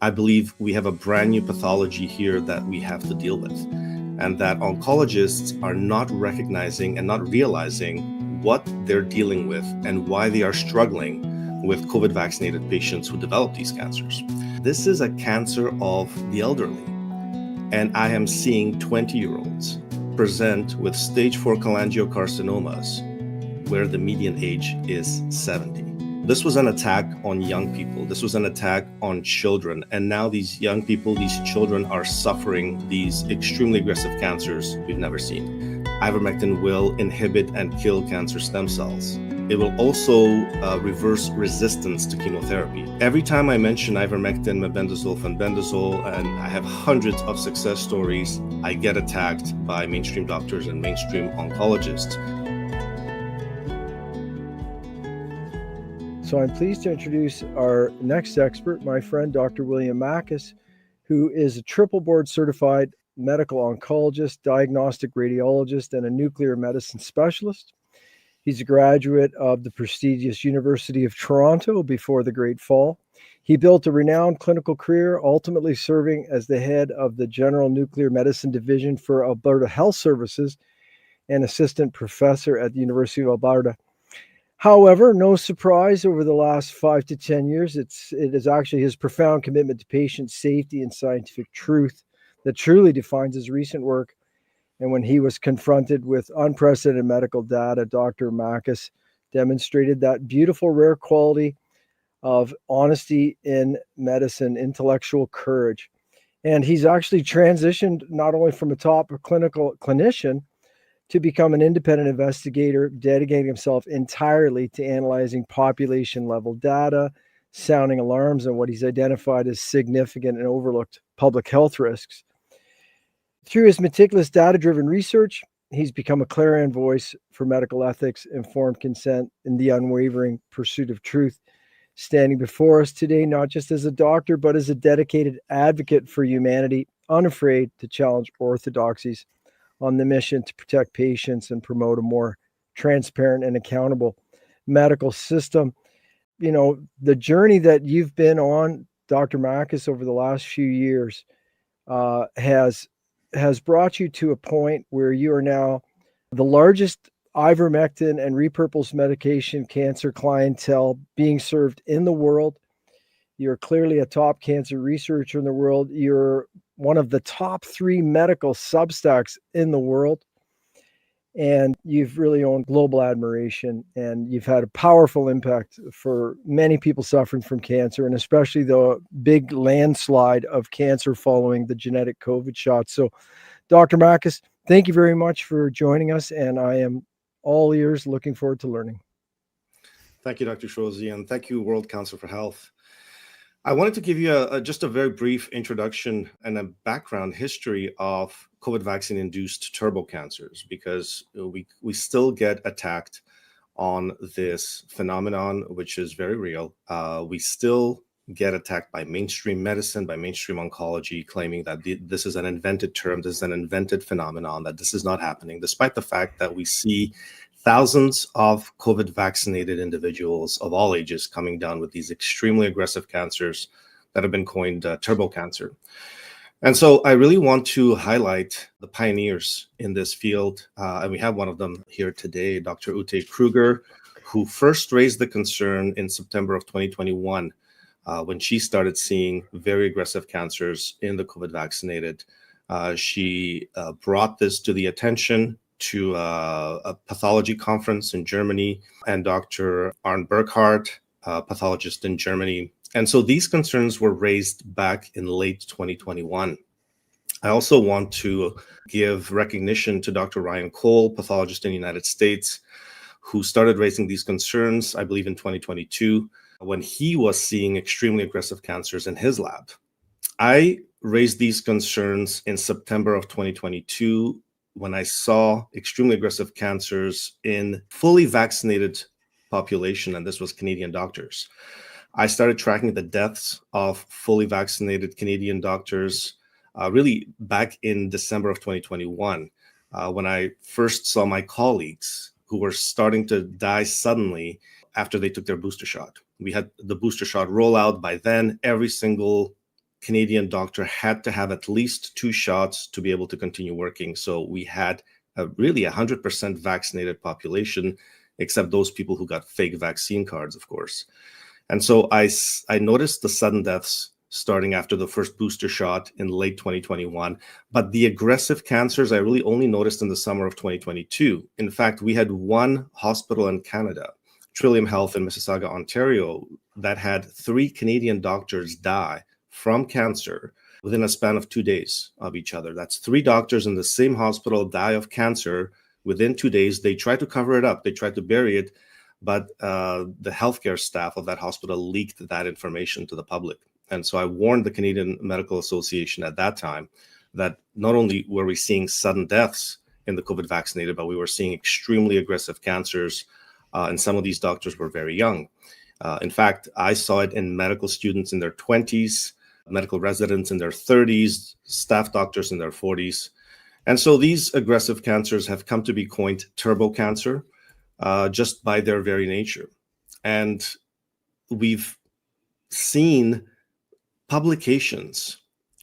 I believe we have a brand new pathology here that we have to deal with, and that oncologists are not recognizing and not realizing what they're dealing with and why they are struggling with COVID vaccinated patients who develop these cancers. This is a cancer of the elderly, and I am seeing 20-year-olds present with stage 4 cholangiocarcinomas where the median age is 70. This was an attack on young people. This was an attack on children. And now these young people, these children are suffering these extremely aggressive cancers we've never seen. Ivermectin will inhibit and kill cancer stem cells. It will also reverse resistance to chemotherapy. Every time I mention ivermectin, mebendazole, fenbendazole, and I have hundreds of success stories, I get attacked by mainstream doctors and mainstream oncologists. So I'm pleased to introduce our next expert, my friend, Dr. William Makis, who is a triple board certified medical oncologist, diagnostic radiologist, and a nuclear medicine specialist. He's a graduate of the prestigious University of Toronto before the Great Fall. He built a renowned clinical career, ultimately serving as the head of the General Nuclear Medicine Division for Alberta Health Services and assistant professor at the University of Alberta. However, no surprise, over the last 5 to 10 years, it is actually his profound commitment to patient safety and scientific truth that truly defines his recent work. And when he was confronted with unprecedented medical data, Dr. Makis demonstrated that beautiful, rare quality of honesty in medicine, intellectual courage. And he's actually transitioned not only from a top clinical clinician to become an independent investigator, dedicating himself entirely to analyzing population-level data, sounding alarms on what he's identified as significant and overlooked public health risks. Through his meticulous data-driven research, he's become a clarion voice for medical ethics, informed consent, and the unwavering pursuit of truth, standing before us today not just as a doctor, but as a dedicated advocate for humanity, unafraid to challenge orthodoxies, on the mission to protect patients and promote a more transparent and accountable medical system. You know, the journey that you've been on, Dr. Makis, over the last few years has brought you to a point where you are now the largest ivermectin and repurposed medication cancer clientele being served in the world. You're clearly a top cancer researcher in the world. You're one of the top 3 medical substacks in the world. And you've really owned global admiration, and you've had a powerful impact for many people suffering from cancer, and especially the big landslide of cancer following the genetic COVID shot. So, Dr. Makis, thank you very much for joining us, and I am all ears, looking forward to learning. Thank you, Dr. Shozi, and thank you, World Council for Health. I wanted to give you just a very brief introduction and a background history of COVID vaccine-induced turbo cancers, because we still get attacked on this phenomenon, which is very real. We still get attacked by mainstream medicine, by mainstream oncology, claiming that this is an invented term, this is an invented phenomenon, that this is not happening, despite the fact that we see thousands of COVID vaccinated individuals of all ages coming down with these extremely aggressive cancers that have been coined turbo cancer. And so I really want to highlight the pioneers in this field. And we have one of them here today, Dr. Ute Kruger, who first raised the concern in September of 2021 when she started seeing very aggressive cancers in the COVID vaccinated. She brought this to the attention to a pathology conference in Germany, and Dr. Arne Burkhardt, a pathologist in Germany. And so these concerns were raised back in late 2021. I also want to give recognition to Dr. Ryan Cole, pathologist in the United States, who started raising these concerns, I believe, in 2022, when he was seeing extremely aggressive cancers in his lab. I raised these concerns in September of 2022 when I saw extremely aggressive cancers in fully vaccinated population, and this was Canadian doctors. I started tracking the deaths of fully vaccinated Canadian doctors really back in December of 2021, when I first saw my colleagues who were starting to die suddenly after they took their booster shot. We had the booster shot rollout by then. Every single Canadian doctor had to have at least 2 shots to be able to continue working. So we had really 100% vaccinated population, except those people who got fake vaccine cards, of course. And so I noticed the sudden deaths starting after the first booster shot in late 2021. But the aggressive cancers I really only noticed in the summer of 2022. In fact, we had one hospital in Canada, Trillium Health in Mississauga, Ontario, that had 3 Canadian doctors die from cancer within a span of 2 days of each other. That's 3 doctors in the same hospital die of cancer within 2 days. They tried to cover it up. They tried to bury it, but the healthcare staff of that hospital leaked that information to the public. And so I warned the Canadian Medical Association at that time that not only were we seeing sudden deaths in the COVID vaccinated, but we were seeing extremely aggressive cancers. And some of these doctors were very young. In fact, I saw it in medical students in their 20s, medical residents in their 30s, staff doctors in their 40s. And so these aggressive cancers have come to be coined turbo cancer just by their very nature. And we've seen publications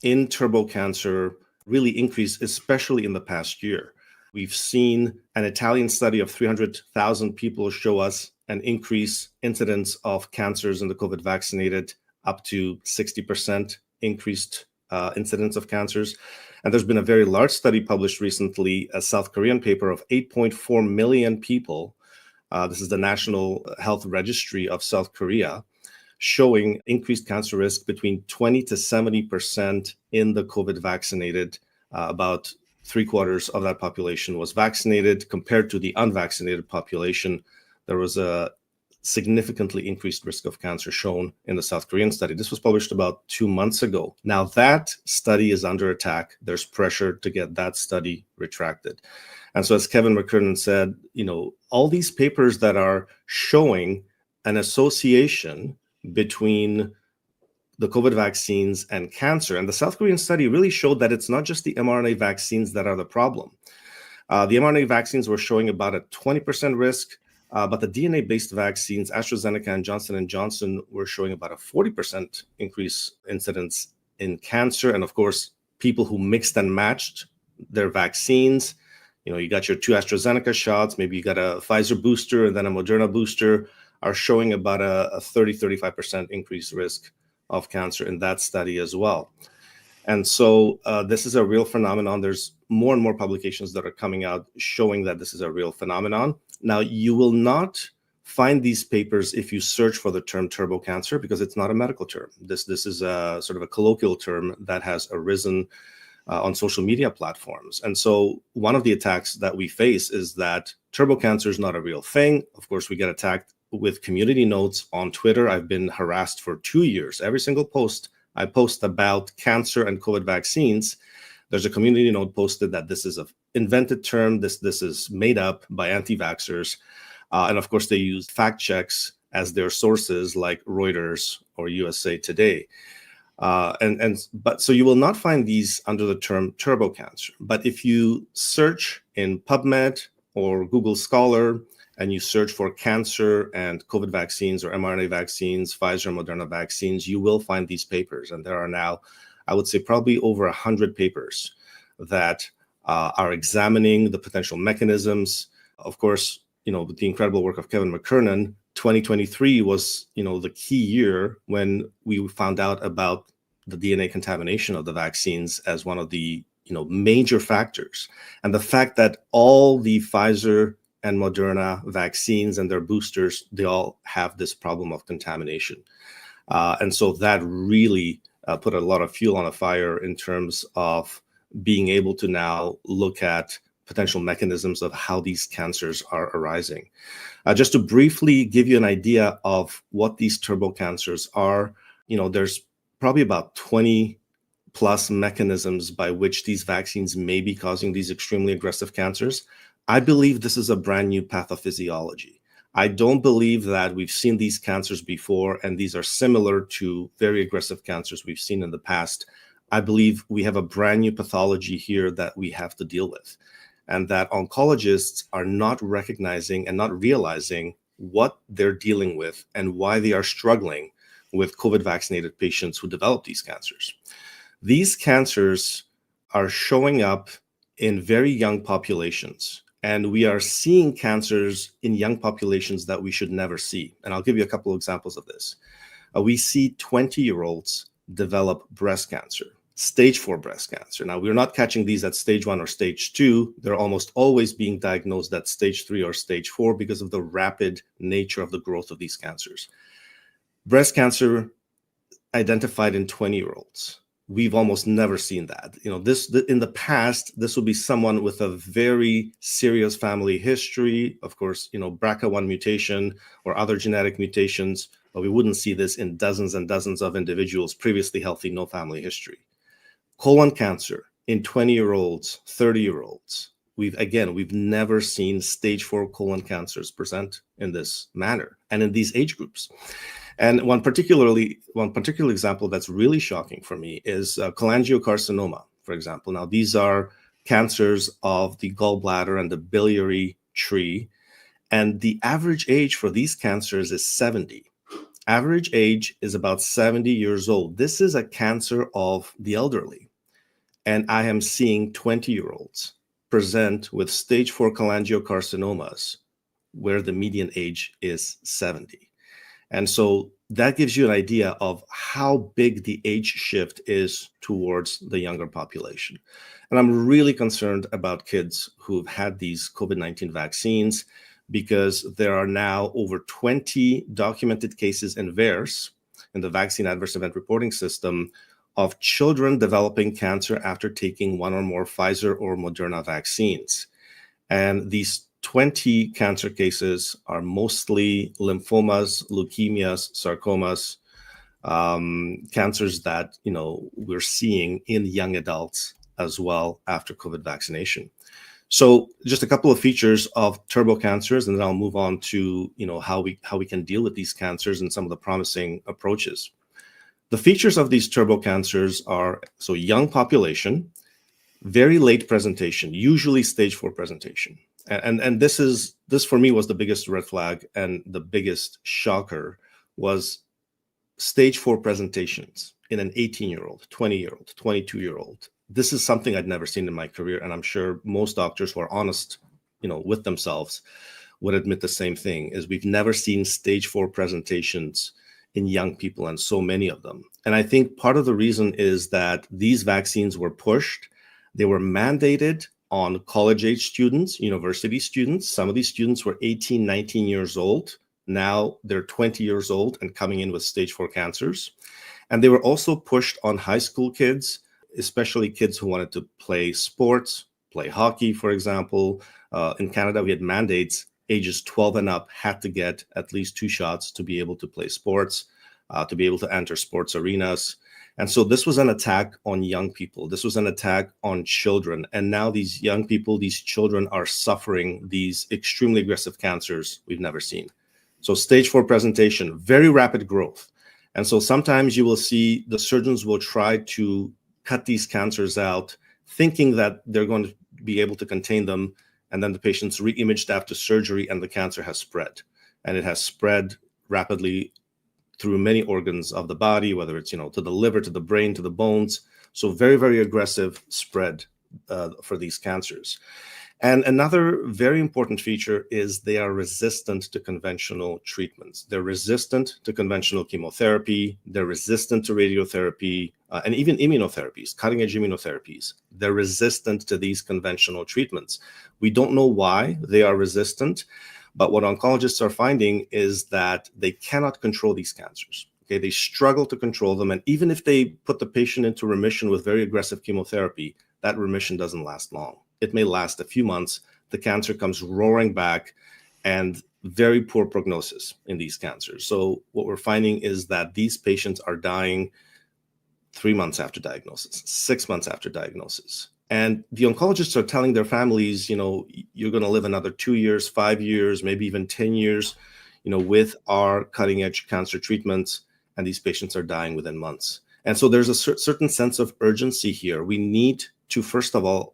in turbo cancer really increase, especially in the past year. We've seen an Italian study of 300,000 people show us an increase incidence of cancers in the COVID vaccinated, up to 60% increased incidence of cancers. And there's been a very large study published recently, a South Korean paper of 8.4 million people. This is the National Health Registry of South Korea, showing increased cancer risk between 20 to 70% in the COVID vaccinated. About 3/4 of that population was vaccinated. Compared to the unvaccinated population, there was a significantly increased risk of cancer shown in the South Korean study. This was published about 2 months ago. Now that study is under attack. There's pressure to get that study retracted. And so as Kevin McKernan said, all these papers that are showing an association between the COVID vaccines and cancer, and the South Korean study really showed that it's not just the mRNA vaccines that are the problem. The mRNA vaccines were showing about a 20% risk, but the DNA-based vaccines, AstraZeneca and Johnson & Johnson, were showing about a 40% increase incidence in cancer. And of course, people who mixed and matched their vaccines, you got your 2 AstraZeneca shots, maybe you got a Pfizer booster and then a Moderna booster, are showing about a 30-35% increased risk of cancer in that study as well. And so this is a real phenomenon. There's more and more publications that are coming out showing that this is a real phenomenon. Now, you will not find these papers if you search for the term turbo cancer, because it's not a medical term. This is a sort of a colloquial term that has arisen on social media platforms. And so one of the attacks that we face is that turbo cancer is not a real thing. Of course, we get attacked with community notes on Twitter. I've been harassed for 2 years. Every single post I post about cancer and COVID vaccines, there's a community note posted that this is an invented term. This is made up by anti-vaxxers. And of course, they use fact checks as their sources like Reuters or USA Today. But so you will not find these under the term turbo cancer. But if you search in PubMed or Google Scholar, and you search for cancer and COVID vaccines or mRNA vaccines, Pfizer, Moderna vaccines, you will find these papers. And there are now, I would say, probably over 100 papers that are examining the potential mechanisms. Of course, with the incredible work of Kevin McKernan, 2023 was, the key year when we found out about the DNA contamination of the vaccines as one of the, major factors. And the fact that all the Pfizer and Moderna vaccines and their boosters, they all have this problem of contamination. And so that really put a lot of fuel on a fire in terms of being able to now look at potential mechanisms of how these cancers are arising. Just to briefly give you an idea of what these turbo cancers are, there's probably about 20 plus mechanisms by which these vaccines may be causing these extremely aggressive cancers. I believe this is a brand new pathophysiology. I don't believe that we've seen these cancers before, and these are similar to very aggressive cancers we've seen in the past. I believe we have a brand new pathology here that we have to deal with, and that oncologists are not recognizing and not realizing what they're dealing with and why they are struggling with COVID vaccinated patients who develop these cancers. These cancers are showing up in very young populations, and we are seeing cancers in young populations that we should never see. And I'll give you a couple of examples of this. We see 20-year-olds develop breast cancer, stage 4 breast cancer. Now, we're not catching these at stage 1 or stage 2. They're almost always being diagnosed at stage 3 or stage 4 because of the rapid nature of the growth of these cancers. Breast cancer identified in 20-year-olds. We've almost never seen that. In the past, this would be someone with a very serious family history, of course, BRCA1 mutation or other genetic mutations, but we wouldn't see this in dozens and dozens of individuals previously healthy, no family history. Colon cancer in 20-year-olds, 30-year-olds. We've never seen stage 4 colon cancers present in this manner and in these age groups. And one particular example that's really shocking for me is cholangiocarcinoma, for example. Now, these are cancers of the gallbladder and the biliary tree, and the average age for these cancers is 70. Average age is about 70 years old. This is a cancer of the elderly. And I am seeing 20-year-olds present with stage 4 cholangiocarcinomas where the median age is 70. And so that gives you an idea of how big the age shift is towards the younger population. And I'm really concerned about kids who've had these COVID-19 vaccines because there are now over 20 documented cases in VAERS, in the Vaccine Adverse Event Reporting System, of children developing cancer after taking one or more Pfizer or Moderna vaccines. And these 20 cancer cases are mostly lymphomas, leukemias, sarcomas, cancers that we're seeing in young adults as well after COVID vaccination. So just a couple of features of turbo cancers, and then I'll move on to how we can deal with these cancers and some of the promising approaches. The features of these turbo cancers are young population, very late presentation, usually stage 4 presentation. And this for me was the biggest red flag, and the biggest shocker was stage 4 presentations in an 18-year-old, 20-year-old, 22-year-old. This is something I'd never seen in my career, and I'm sure most doctors who are honest, with themselves would admit the same thing, is we've never seen stage 4 presentations in young people, and so many of them. And I think part of the reason is that these vaccines were pushed. They were mandated on college-age students, university students. Some of these students were 18, 19 years old. Now they're 20 years old and coming in with stage 4 cancers. And they were also pushed on high school kids, especially kids who wanted to play sports, play hockey, for example. In Canada, we had mandates. Ages 12 and up had to get at least 2 shots to be able to play sports, to be able to enter sports arenas. And so this was an attack on young people. This was an attack on children. And now these young people, these children are suffering these extremely aggressive cancers we've never seen. So stage 4 presentation, very rapid growth. And so sometimes you will see the surgeons will try to cut these cancers out, thinking that they're going to be able to contain them. And then the patient's re-imaged after surgery and the cancer has spread. And it has spread rapidly through many organs of the body, whether it's, to the liver, to the brain, to the bones. So very, very aggressive spread for these cancers. And another very important feature is they are resistant to conventional treatments. They're resistant to conventional chemotherapy. They're resistant to radiotherapy and even immunotherapies, cutting-edge immunotherapies. They're resistant to these conventional treatments. We don't know why they are resistant, but what oncologists are finding is that they cannot control these cancers. Okay, they struggle to control them, and even if they put the patient into remission with very aggressive chemotherapy, that remission doesn't last long. It may last a few months. The cancer comes roaring back, and very poor prognosis in these cancers. So what we're finding is that these patients are dying 3 months after diagnosis, 6 months after diagnosis. And the oncologists are telling their families, you're going to live another 2 years, 5 years, maybe even 10 years, with our cutting edge cancer treatments. And these patients are dying within months. And so there's a certain sense of urgency here. We need to, first of all,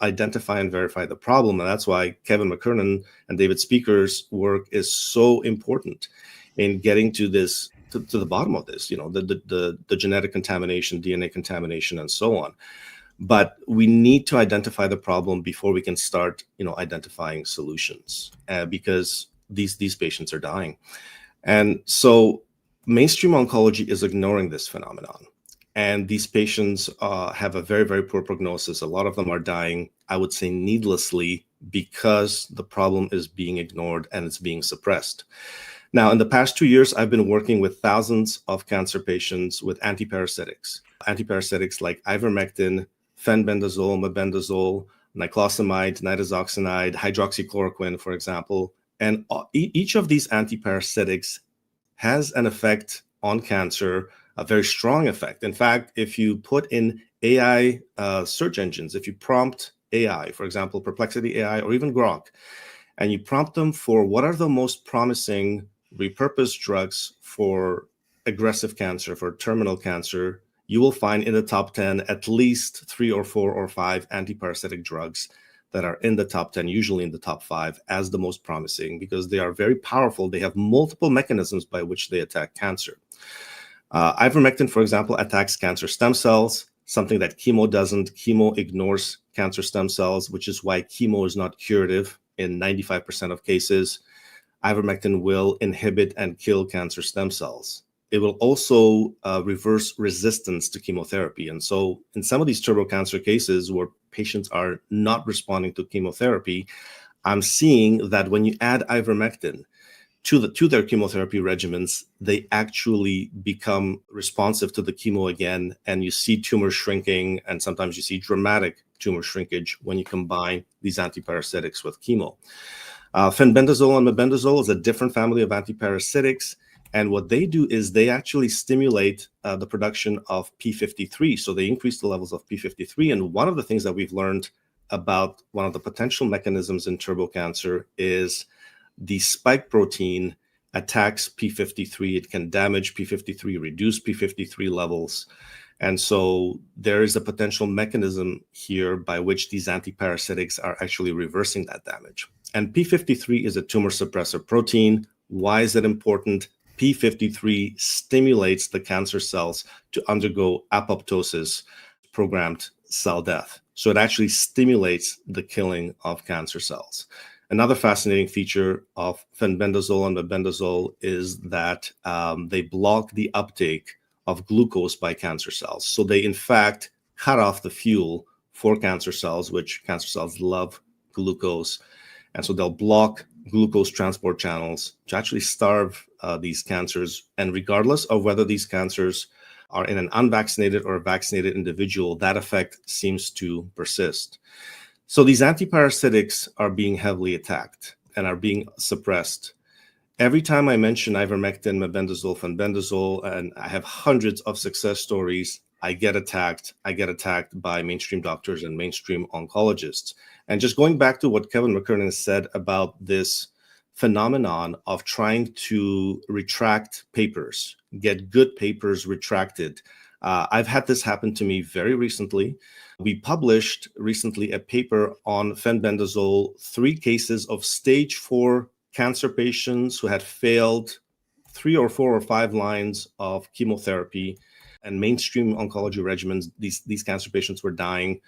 identify and verify the problem. And that's why Kevin McKernan and David Speaker's work is so important in getting to this to the bottom of this, the genetic contamination, DNA contamination, and so on. But we need to identify the problem before we can start, identifying solutions, because these patients are dying. And so mainstream oncology is ignoring this phenomenon. And these patients have a very, very poor prognosis. A lot of them are dying, I would say, needlessly, because the problem is being ignored and it's being suppressed. Now, in the past 2 years, I've been working with thousands of cancer patients with antiparasitics like ivermectin, fenbendazole, mebendazole, niclosamide, nitazoxanide, hydroxychloroquine, for example. And each of these antiparasitics has an effect on cancer, a very strong effect. In fact, if you put in AI search engines, if you prompt AI, for example, Perplexity AI or even Grok, and you prompt them for what are the most promising repurposed drugs for aggressive cancer, for terminal cancer, you will find in the top 10 at least 3 or 4 or 5 antiparasitic drugs that are in the top 10, usually in the top 5, as the most promising, because they are very powerful. They have multiple mechanisms by which they attack cancer. Ivermectin, for example, attacks cancer stem cells, something that chemo doesn't. Chemo ignores cancer stem cells, which is why chemo is not curative in 95% of cases. Ivermectin will inhibit and kill cancer stem cells. It will also reverse resistance to chemotherapy. And so in some of these turbo cancer cases where patients are not responding to chemotherapy, I'm seeing that when you add ivermectin to their chemotherapy regimens, they actually become responsive to the chemo again, and you see tumor shrinking, and sometimes you see dramatic tumor shrinkage when you combine these antiparasitics with chemo. Fenbendazole and mebendazole is a different family of antiparasitics, and what they do is they actually stimulate the production of p53, so they increase the levels of p53, and one of the things that we've learned about one of the potential mechanisms in turbo cancer is the spike protein attacks p53. It can damage p53, reduce p53 levels. And so there is a potential mechanism here by which these antiparasitics are actually reversing that damage. And p53 is a tumor suppressor protein. Why is it important? p53 stimulates the cancer cells to undergo apoptosis, programmed cell death. So it actually stimulates the killing of cancer cells. Another fascinating feature of fenbendazole and mebendazole is that they block the uptake of glucose by cancer cells. So they, in fact, cut off the fuel for cancer cells, which cancer cells love glucose. And so they'll block glucose transport channels to actually starve these cancers. And regardless of whether these cancers are in an unvaccinated or a vaccinated individual, that effect seems to persist. So these antiparasitics are being heavily attacked and are being suppressed. Every time I mention ivermectin, mebendazole, fenbendazole, and I have hundreds of success stories, I get attacked. I get attacked by mainstream doctors and mainstream oncologists. And just going back to what Kevin McKernan said about this phenomenon of trying to retract papers, get good papers retracted. I've had this happen to me very recently. We published recently a paper on fenbendazole, 3 cases of stage 4 cancer patients who had failed 3 or 4 or 5 lines of chemotherapy and mainstream oncology regimens. These cancer patients were dying.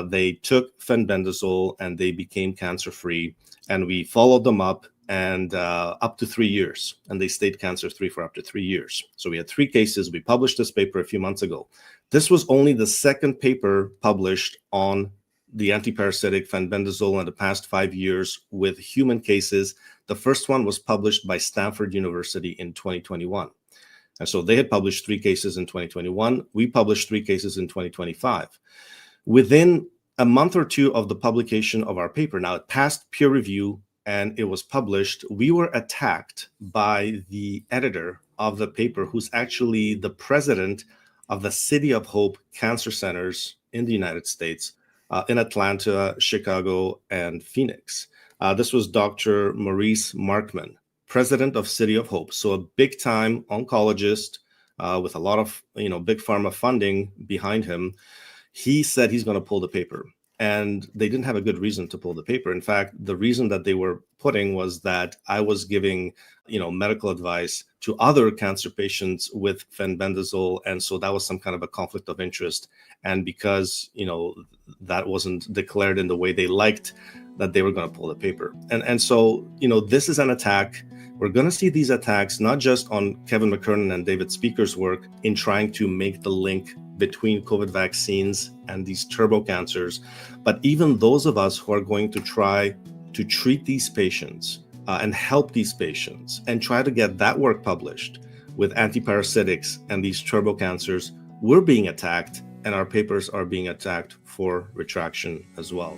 They took fenbendazole and they became cancer-free, and we followed them up and up to 3 years, and they stayed cancer-free for up to 3 years. So we had 3 cases. We published this paper a few months ago. This was only the second paper published on the antiparasitic fenbendazole in the past 5 years with human cases. The first one was published by Stanford University in 2021. And so they had published 3 cases in 2021. We published 3 cases in 2025. Within a month or 2 of the publication of our paper, now it passed peer review and it was published, we were attacked by the editor of the paper, who's actually the president of the City of Hope Cancer Centers in the United States, in Atlanta, Chicago, and Phoenix. This was Dr. Maurice Markman, president of City of Hope. So a big-time oncologist with a lot of big pharma funding behind him. He said he's going to pull the paper. and they didn't have a good reason to pull the paper. In fact, the reason that they were putting was that I was giving, medical advice to other cancer patients with fenbendazole, and so that was some kind of a conflict of interest. And because that wasn't declared in the way they liked, that they were going to pull the paper. And so this is an attack. We're going to see these attacks not just on Kevin McKernan and David Speaker's work in trying to make the link between COVID vaccines and these turbo cancers, but even those of us who are going to try to treat these patients and help these patients and try to get that work published with antiparasitics and these turbo cancers, we're being attacked, and our papers are being attacked for retraction as well.